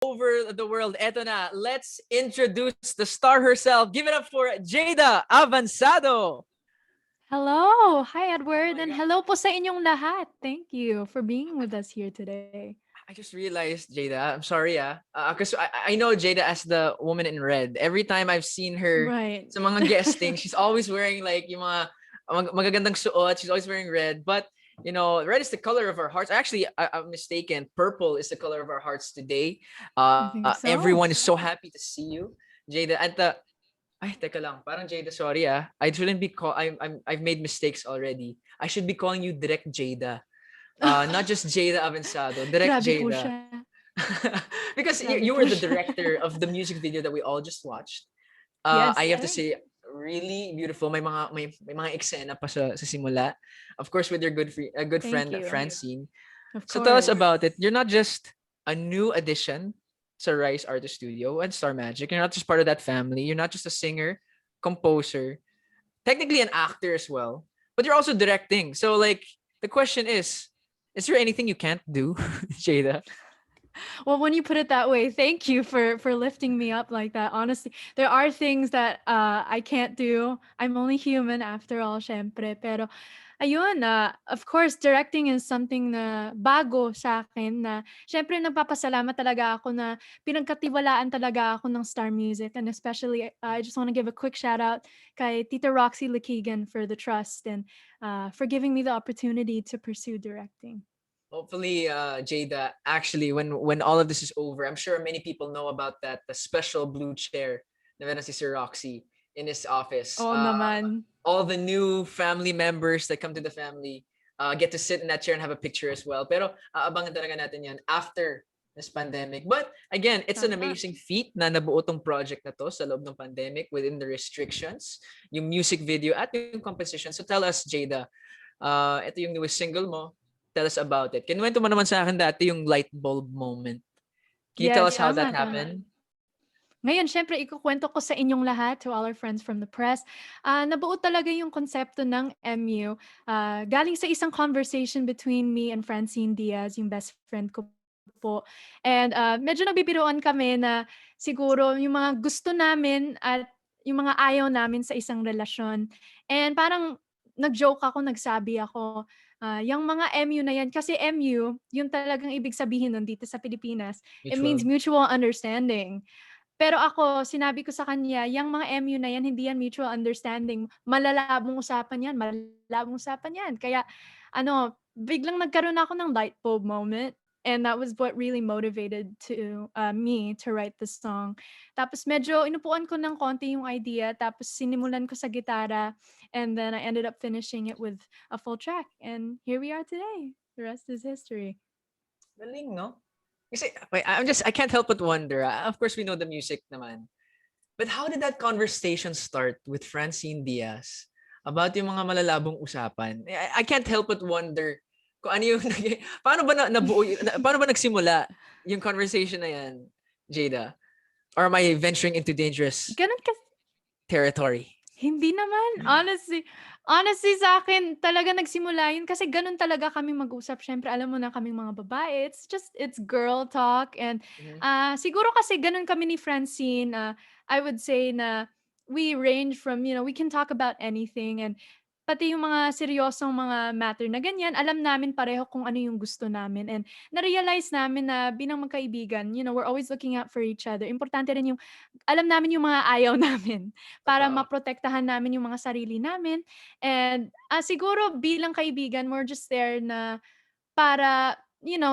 over the world. Eto na, let's introduce the star herself. Give it up for JAYDA Avanzado. Hello! Hi, Oh Edward, my and God. hello po sa inyong lahat. Thank you for being with us here today. I just realized, JAYDA, I'm sorry because I know JAYDA as the woman in red. Every time I've seen her Right. sa mga guesting, she's always wearing like yung mga magagandang suot. She's always wearing red. But, red is the color of our hearts. Actually, I'm mistaken. Purple is the color of our hearts today. I think Everyone so. is so happy to see you, JAYDA. Ay, teka lang. Parang JAYDA, sorry ah. I shouldn't be I've made mistakes already. I should be calling you Direct JAYDA. Not just JAYDA Avanzado, Direct Grabe po JAYDA. siya. Because Grabe you po were the siya. director of the music video that we all just watched. I Yes. have to say, really beautiful. May mga eksena pa sa simula. Of course, with your good Thank friend you. Francine. Of So tell us course. about it. You're not just a new addition to Rise Artist Studio and Star Magic. You're not just part of that family. You're not just a singer, composer, technically an actor as well, but you're also directing. So like the question is there anything you can't do, JAYDA? Well, when you put it that way, thank you for lifting me up like that. Honestly, there are things that I can't do. I'm only human after all, syempre. Pero ayun, of course, directing is something na bago sa akin na syempre nagpapasalamat talaga ako na pinagkatiwalaan talaga ako ng Star Music, and especially I just want to give a quick shout out kay Tita Roxy Lakigan for the trust and for giving me the opportunity to pursue directing. Hopefully, JAYDA, actually, when all of this is over, I'm sure many people know about that the special blue chair na meron si Sir Roxy in his office. Oo naman. All the new family members that come to the family get to sit in that chair and have a picture as well. Pero aabangan talaga natin yan after this pandemic. But again, it's an Tama. amazing feat na nabuo tong project na to sa loob ng pandemic within the restrictions, yung music video at yung composition. So tell us, JAYDA, ito yung newest single mo. Tell us about it. Kinuwento mo naman sa akin dati yung light bulb moment. Can you tell us Yes, how that tama. happened? Ngayon siyempre ikukuwento ko sa inyong lahat, to all our friends from the press, nabuo talaga yung konsepto ng MU, galing sa isang conversation between me and Francine Diaz, yung best friend ko po. And, medyo nagbibiruan kami na siguro yung mga gusto namin at yung mga ayaw namin sa isang relasyon. And parang nag-joke ako, nagsabi ako, "Yang mga MU na yan" kasi MU, yung talagang ibig sabihin nun dito sa Pilipinas, it means Mutual. mutual understanding. Pero ako, sinabi ko sa kanya, "Yang mga MU na yan, hindi yan mutual understanding. Malalabong usapan yan, malalabong usapan yan." Kaya ano, biglang nagkaroon ako ng light bulb moment. And that was what really motivated to me to write the song. Tapos medyo inupuan ko ng konti yung idea, tapos sinimulan ko sa gitara, and then I ended up finishing it with a full track. And here we are today. The rest is history. Galing, no? Kasi, wait, I can't help but wonder. Of course, we know the music naman. But how did that conversation start with Francine Diaz about yung mga malalabong usapan? I can't help but wonder kung ano yung, paano ba nabuo, paano ba nagsimula yung conversation na yan, JAYDA? Or am I venturing into dangerous Ganun kasi. territory? Hindi naman, honestly sa'kin talaga nagsimula yun kasi gano'n talaga kaming mag-usap. Siyempre alam mo na kaming mga babae, it's girl talk, and, Mhm. siguro kasi gano'n kami ni Francine, I would say na we range from, we can talk about anything, and pati yung mga seryosong mga matter na ganyan, alam namin pareho kung ano yung gusto namin, and na-realize namin na bilang magkaibigan, we're always looking out for each other. Importante rin yung alam namin yung mga ayaw namin para Totoo. maprotektahan namin yung mga sarili namin. And, siguro bilang kaibigan, we're just there na para,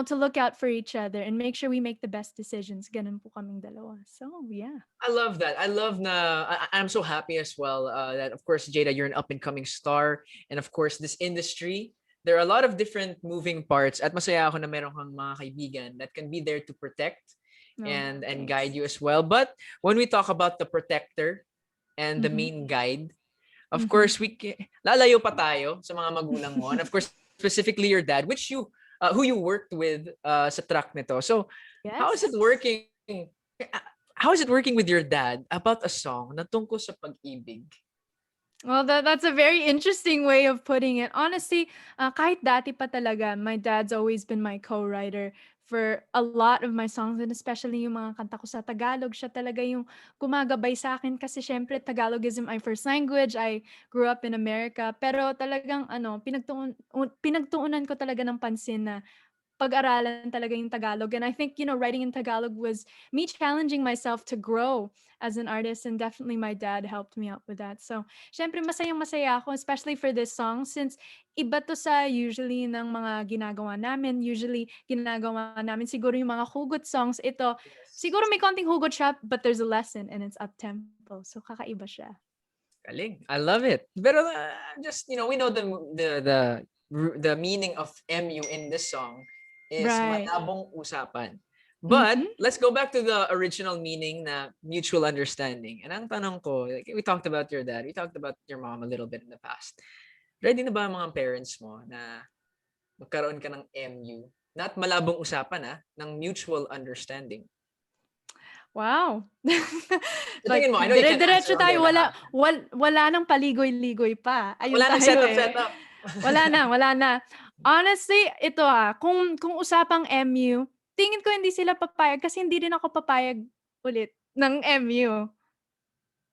to look out for each other and make sure we make the best decisions. Gano'n po kaming dalawa. So, yeah. I love that. I love na I'm so happy as well that of course JAYDA, you're an up and coming star, and of course this industry, there are a lot of different moving parts at masaya ako na meron kang mga kaibigan that can be there to protect No, and guide thanks. you as well. But when we talk about the protector and the Mhm. main guide, of Mhm. course lalayo pa tayo sa mga magulang mo, and of course specifically your dad, which you who you worked with sa track nito. So how is it Yes. working? How is it working with your dad about a song na tungkol sa pag-ibig? Well, that's a very interesting way of putting it. Honestly, kahit dati pa talaga, my dad's always been my co-writer for a lot of my songs, and especially yung mga kanta ko sa Tagalog. Siya talaga yung gumagabay sa akin kasi syempre Tagalog is my first language. I grew up in America. Pero talagang pinagtuunan ko talaga ng pansin na pag-aralan talaga yung Tagalog. And I think, writing in Tagalog was me challenging myself to grow as an artist. And definitely my dad helped me out with that. So, syempre masayang-masaya ako, especially for this song, since iba to sa usually ng mga ginagawa namin. Usually, ginagawa namin siguro yung mga hugot songs. Ito, Yes. siguro may konting hugot siya, but there's a lesson and it's up-tempo. So, kakaiba siya. Galing. I love it. Pero just, we know the meaning of MU in this song is Right. malabong usapan. But Mm-hmm. let's go back to the original meaning na mutual understanding. And ang tanong ko, like, we talked about your dad, we talked about your mom a little bit in the past. Ready na ba ang mga parents mo na magkaroon ka ng MU? Not malabong usapan ng mutual understanding. Wow. Sa Like, tingin mo, I know you can't answer dire-diretso on their tayo, behalf. wala nang paligoy-ligoy pa. Ayun Wala nang tayo setup. Wala na. Honestly, ito kung usapang MU, tingin ko hindi sila papayag kasi hindi rin ako papayag ulit ng MU.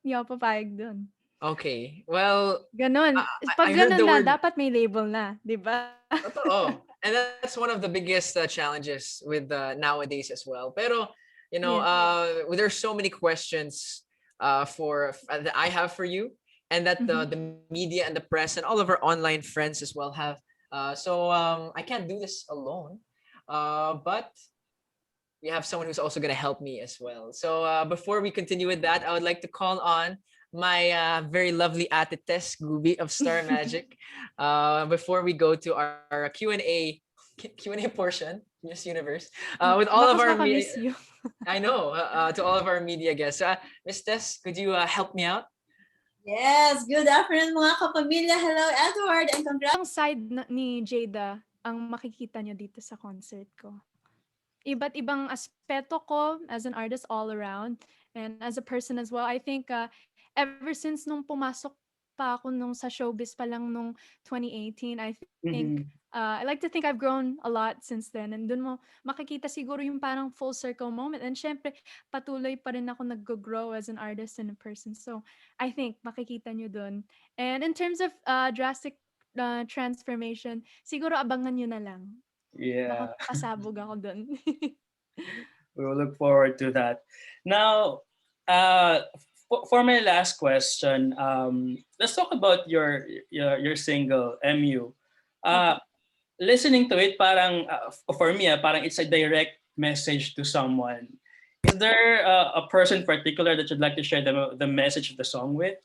Hindi ako papayag dun. Okay. Well, Gano'n. I 'Pag heard gano'n the na, word. dapat may label na, 'di ba? Totoo. And that's one of the biggest challenges with nowadays as well. Pero, Yes. there's so many questions that I have for you, and that Mhm. the media and the press and all of our online friends as well have. So I can't do this alone. But we have someone who's also going to help me as well. So before we continue with that, I would like to call on my very lovely Ate Tess Gubi of Star Magic. Before we go to our Q&A portion, Miss Universe, with all of Bakas our maka-miss you. I know, to all of our media guests. Miss Tess, could you help me out? Yes, good afternoon mga kapamilya. Hello Edward and congrats. Ang side ni Jayda ang makikita nyo dito sa concert ko. Iba't ibang aspeto ko as an artist all around and as a person as well. I think ever since nung pumasok pa ako sa Showbiz pa lang nung 2018, I think I like to think I've grown a lot since then, and dun mo makikita siguro yung parang full circle moment, and syempre patuloy pa rin ako nag-grow as an artist and a person. So I think makikita nyo dun. And in terms of drastic transformation, siguro abangan nyo na lang. Yeah, Baka pasabog ako dun. we will look forward to that. Now, for my last question, let's talk about your single MU. Okay. Listening to it, parang for me, parang it's a direct message to someone. Is there a person in particular that you'd like to share the message of the song with?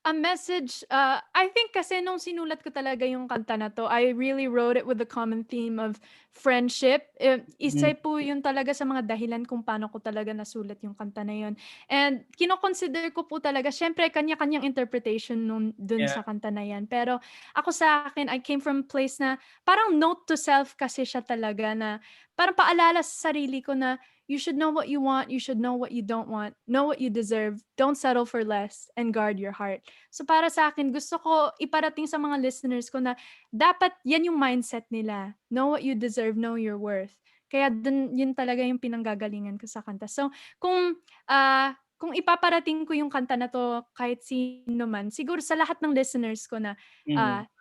A message, I think kasi nung sinulat ko talaga yung kanta na to, I really wrote it with the common theme of friendship. Isa po yun talaga sa mga dahilan kung paano ko talaga nasulat yung kanta na yun. And kino-consider ko po talaga, syempre kanya-kanyang interpretation dun Yeah. sa kanta na yan. Pero ako sa akin, I came from a place na parang note to self kasi siya talaga, na parang paalala sa sarili ko na you should know what you want, you should know what you don't want, know what you deserve, don't settle for less, and guard your heart. So para sa akin, gusto ko iparating sa mga listeners ko na dapat yan yung mindset nila. Know what you deserve, know your worth. Kaya yun talaga yung pinanggagalingan ko sa kanta. So kung ipaparating ko yung kanta na to kahit sino man, siguro sa lahat ng listeners ko na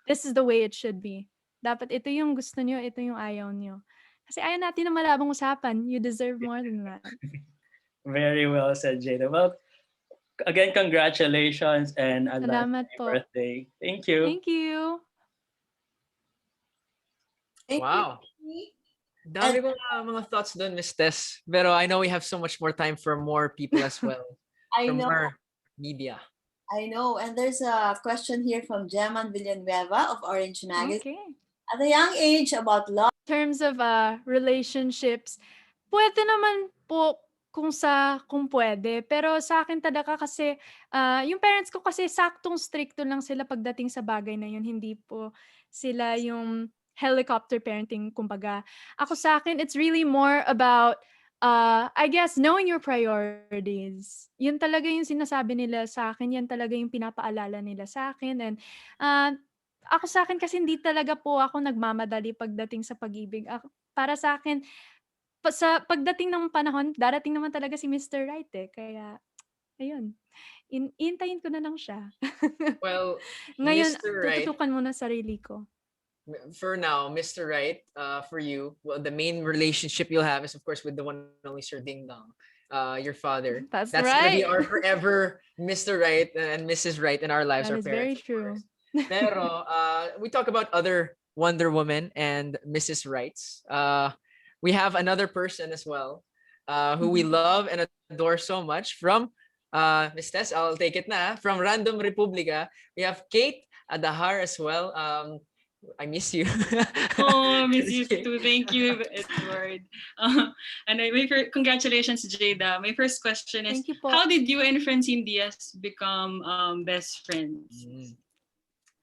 this is the way it should be. Dapat ito yung gusto nyo, ito yung ayaw nyo. Kasi ayaw natin na malabong usapan. You deserve more than that. Very well said, Jada. Well, again, congratulations and advance Salamat happy po. birthday. Thank you. Thank you. Wow. Dami kong mga thoughts doon, Miss Tess. Pero I know we have so much more time for more people as well. I know. More media. I know. And there's a question here from Geman Villanueva of Orange Magazine. Okay. At a young age, about love. In terms of relationships, pwede naman po kung pwede. Pero sa akin talaga kasi, yung parents ko kasi saktong stricto lang sila pagdating sa bagay na yun. Hindi po sila yung helicopter parenting, kumbaga. Ako sa akin, it's really more about I guess knowing your priorities, yun talaga yung sinasabi nila sa akin, yan talaga yung pinapaalala nila sa akin. And uh, ako sa akin kasi hindi talaga po ako nagmamadali pagdating sa pag-ibig. Para sa akin, sa pagdating ng panahon, darating naman talaga si Mr. Right eh. Kaya, ayun. Intayin ko na lang siya. Well, Ngayon, Mr. Right, tututukan muna sarili ko. for now, Mr. Right, for you, well, the main relationship you'll have is, of course, with the one and only Sir Ding Dong, your father. That's That's gonna be right. our forever Mr. Right and Mrs. Right in our lives, That our is very parents, of true. course. Pero we talk about other Wonder Woman and Mrs. Rights. We have another person as well, who we love and adore so much from Miss Tess. I'll take it na. From Random Republica, we have Kate Adahar as well. I miss you. Oh, miss you Just kidding. too. Thank you, Edward. Congratulations, Jada. My first question is, Thank you po. how did you and Francine Diaz become best friends? Mm.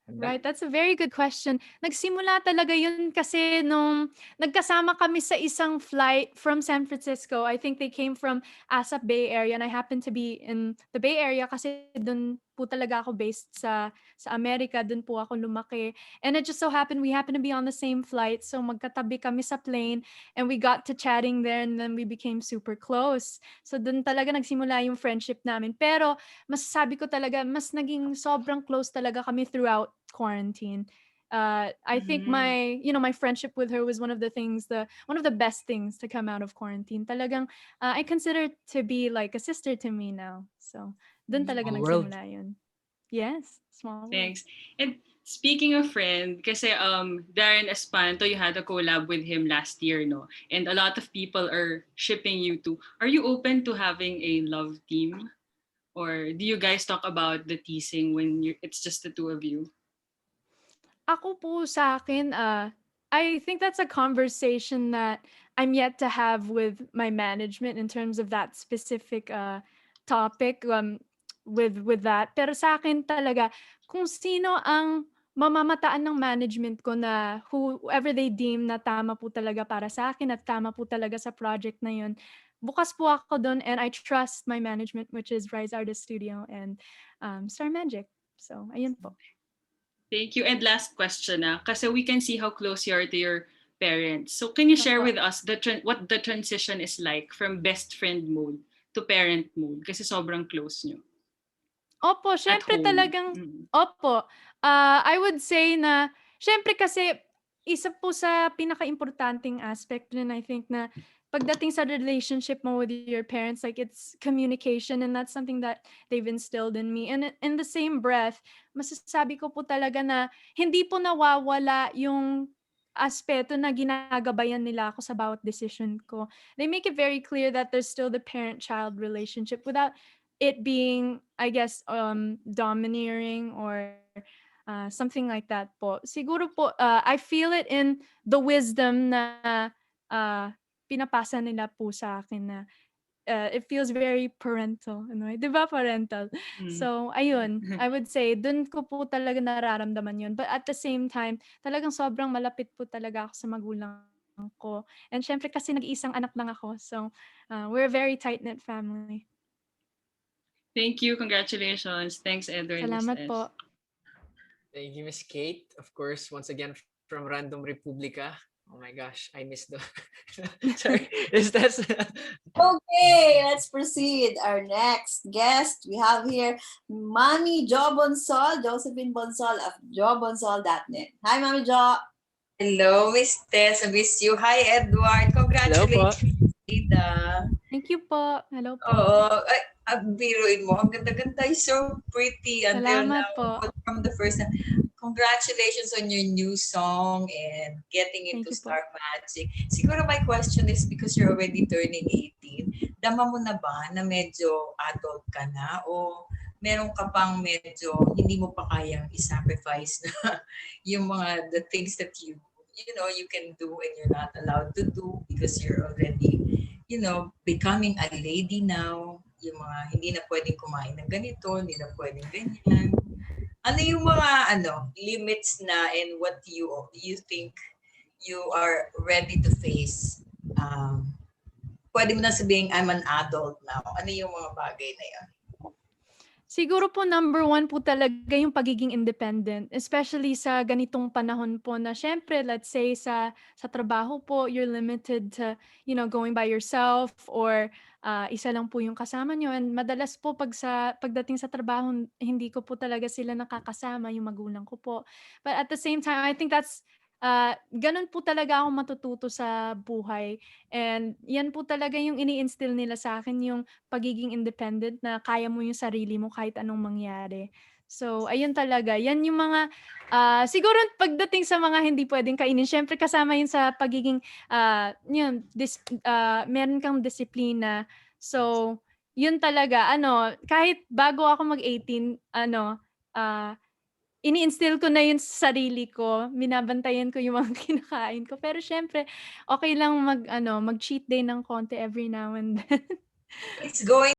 Right, that's a very good question. Nagsimula talaga yun kasi nung nagkasama kami sa isang flight from San Francisco. I think they came from ASAP Bay Area and I happened to be in the Bay Area kasi dun po talaga ako based sa Amerika. Dun po ako lumaki. And it just so happened we happened to be on the same flight. So magkatabi kami sa plane and we got to chatting there and then we became super close. So dun talaga nagsimula yung friendship namin. Pero masasabi ko talaga, mas naging sobrang close talaga kami throughout quarantine. I think my friendship with her was one of the best things to come out of quarantine. Talagang I consider her to be like a sister to me now. So dun talaga Small world. nagsimula yun. Yes, small world. Thanks. And speaking of friend, kasi Darren Espanto, you had a collab with him last year, no? And a lot of people are shipping you two. Are you open to having a love team? Or do you guys talk about the teasing when it's just the two of you? Ako po sa akin, I think that's a conversation that I'm yet to have with my management in terms of that specific topic with that. Pero sa akin talaga, kung sino ang mamamataan ng management ko na whoever they deem na tama po talaga para sa akin at tama po talaga sa project na yun, bukas po ako doon and I trust my management, which is Rise Artist Studio and Star Magic. So, ayun po. Thank you. And last question, kasi we can see how close you are to your parents. So can you share Opo. with us what the transition is like from best friend mode to parent mode? Kasi sobrang close nyo. Opo, At syempre home. talagang, opo. I would say na, syempre kasi, isa po sa pinaka-importanting aspect din, I think na, pagdating sa relationship mo with your parents, like it's communication and that's something that they've instilled in me. And in the same breath, masasabi ko po talaga na, hindi po nawawala yung aspeto na ginagabayan nila ako sa bawat decision ko. They make it very clear that there's still the parent-child relationship without it being, I guess, domineering or something like that po. Siguro po, I feel it in the wisdom na pinapasa nila po sa akin na it feels very parental. Ano, di ba parental? So, ayun. I would say, dun ko po talaga nararamdaman yun. But at the same time, talagang sobrang malapit po talaga ako sa magulang ko. And syempre kasi nag-iisang anak lang ako. So, we're a very tight-knit family. Thank you. Congratulations. Thanks, Edward. Salamat po. Thank you, Miss Kate. Of course, once again from Random Republica. Oh my gosh, I missed the. Sorry, is that? Okay, let's proceed. Our next guest we have here, Mami Jo Bonsol, Josephine Bonsol of JoBonsol.net. Hi, Mami Jo. Hello, Miss Tess. I miss you. Hi, Edward. Congratulations, Jada. Thank you po. Hello po. Oo. Biruin mo. Ang ganda-ganda. You're so pretty until Salamat now. po. But from the first time, congratulations on your new song and getting Thank into you po. Star Magic. Siguro my question is because you're already turning 18, dama mo na ba na medyo adult ka na o meron ka pang medyo hindi mo pa kayang i-sacrifice na yung mga the things that you can do and you're not allowed to do because you're already becoming a lady now, yung mga hindi na pwedeng kumain ng ganito, hindi na pwedeng ganyan. Ano yung mga limits na and what you think you are ready to face pwede mo na sabihin, I'm an adult now? Ano yung mga bagay na yun? Siguro po number 1 po talaga yung pagiging independent, especially sa ganitong panahon po na syempre let's say sa trabaho po you're limited to going by yourself or isa lang po yung kasama nyo, and madalas po pagdating sa trabaho hindi ko po talaga sila nakakasama, yung magulang ko po. But at the same time I think that's ganun po talaga ako matututo sa buhay, and yan po talaga yung ini-instill nila sa akin, yung pagiging independent na kaya mo yung sarili mo kahit anong mangyari. So, ayun talaga. Yan yung mga, siguro pagdating sa mga hindi pwedeng kainin, syempre kasama yun sa pagiging, meron kang disiplina. So, yun talaga, kahit bago ako mag-18, ini-instill ko na yun sa sarili ko, binabantayan ko yung mga kinakain ko. Pero syempre, okay lang mag-cheat day ng konti every now and then. It's going